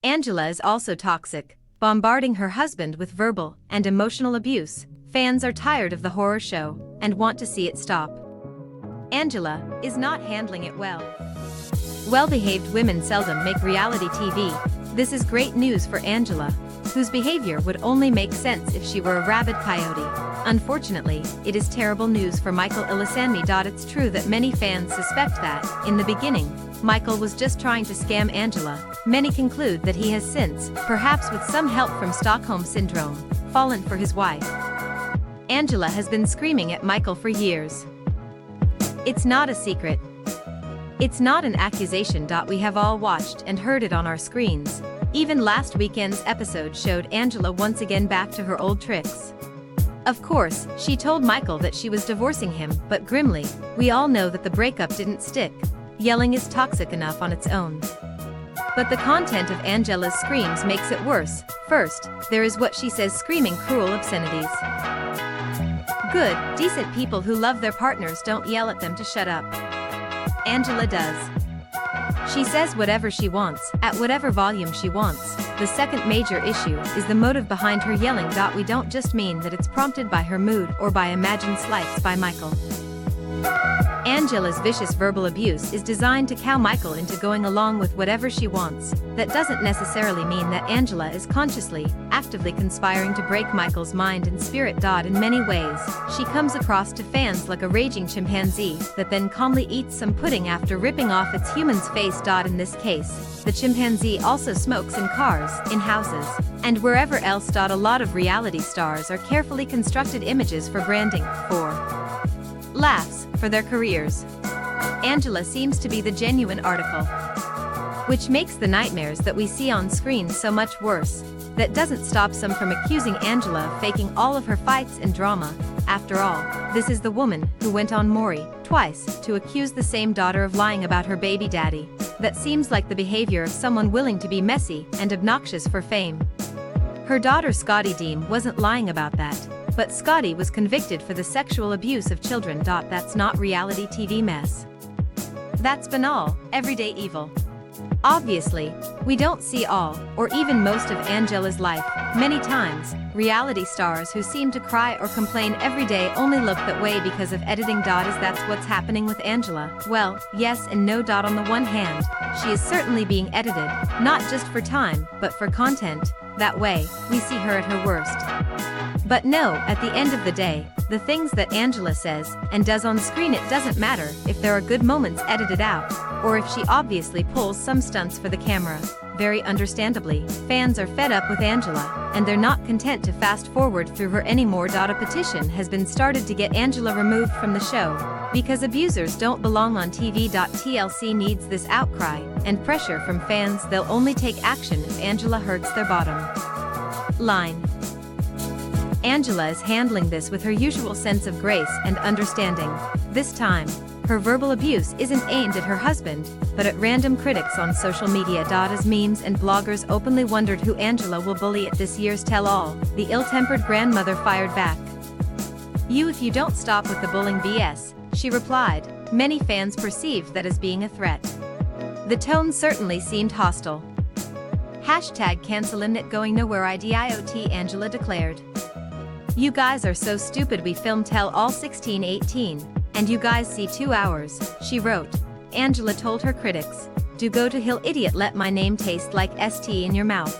Angela is also toxic, bombarding her husband with verbal and emotional abuse. Fans are tired of the horror show and want to see it stop. Angela is not handling it well. Well-behaved women seldom make reality TV. This is great news for Angela, whose behavior would only make sense if she were a rabid coyote. Unfortunately, it is terrible news for Michael Ilesanmi. It's true that many fans suspect that, in the beginning, Michael was just trying to scam Angela. Many conclude that he has since, perhaps with some help from Stockholme Syndrome, fallen for his wife. Angela has been screaming at Michael for years. It's not a secret. It's not an accusation. We have all watched and heard it on our screens. Even last weekend's episode showed Angela once again back to her old tricks. Of course, she told Michael that she was divorcing him, but grimly, we all know that the breakup didn't stick. Yelling is toxic enough on its own. But the content of Angela's screams makes it worse. First, there is what she says screaming cruel obscenities. Good, decent people who love their partners don't yell at them to shut up. Angela does. She says whatever she wants, at whatever volume she wants. The second major issue is the motive behind her yelling. We don't just mean that it's prompted by her mood or by imagined slights by Michael. Angela's vicious verbal abuse is designed to cow Michael into going along with whatever she wants. That doesn't necessarily mean that Angela is consciously, actively conspiring to break Michael's mind and spirit. In many ways, she comes across to fans like a raging chimpanzee that then calmly eats some pudding after ripping off its human's face. In this case, the chimpanzee also smokes in cars, in houses, and wherever else. A lot of reality stars are carefully constructed images for branding, for laughs, for their careers. Angela seems to be the genuine article, which makes the nightmares that we see on screen so much worse. That doesn't stop some from accusing Angela of faking all of her fights and drama. After all, this is the woman who went on Maury twice to accuse the same daughter of lying about her baby daddy. That seems like the behavior of someone willing to be messy and obnoxious for fame. Her daughter Scotty Deem wasn't lying about that, but Scotty was convicted for the sexual abuse of children. That's not reality TV mess. That's banal, everyday evil. Obviously, we don't see all, or even most of Angela's life. Many times, reality stars who seem to cry or complain every day only look that way because of editing. Is that what's happening with Angela? Well, yes and no. On the one hand, she is certainly being edited, not just for time, but for content. That way, we see her at her worst. But no, at the end of the day, the things that Angela says and does on screen, it doesn't matter if there are good moments edited out, or if she obviously pulls some stunts for the camera. Very understandably, fans are fed up with Angela, and they're not content to fast forward through her anymore. A petition has been started to get Angela removed from the show, because abusers don't belong on TV. TLC needs this outcry and pressure from fans. They'll only take action if Angela hurts their bottom line. Angela is handling this with her usual sense of grace and understanding. This time, her verbal abuse isn't aimed at her husband, but at random critics on social media. As memes and bloggers openly wondered who Angela will bully at this year's tell-all, the ill-tempered grandmother fired back. If you don't stop with the bullying BS, she replied. Many fans perceived that as being a threat. The tone certainly seemed hostile. #cancelimnit going nowhere idiot, Angela declared. You guys are so stupid. We filmed tell all 16-18, and you guys see 2 hours, she wrote. Angela told her critics, "Do go to hell idiot, let my name taste like ST in your mouth."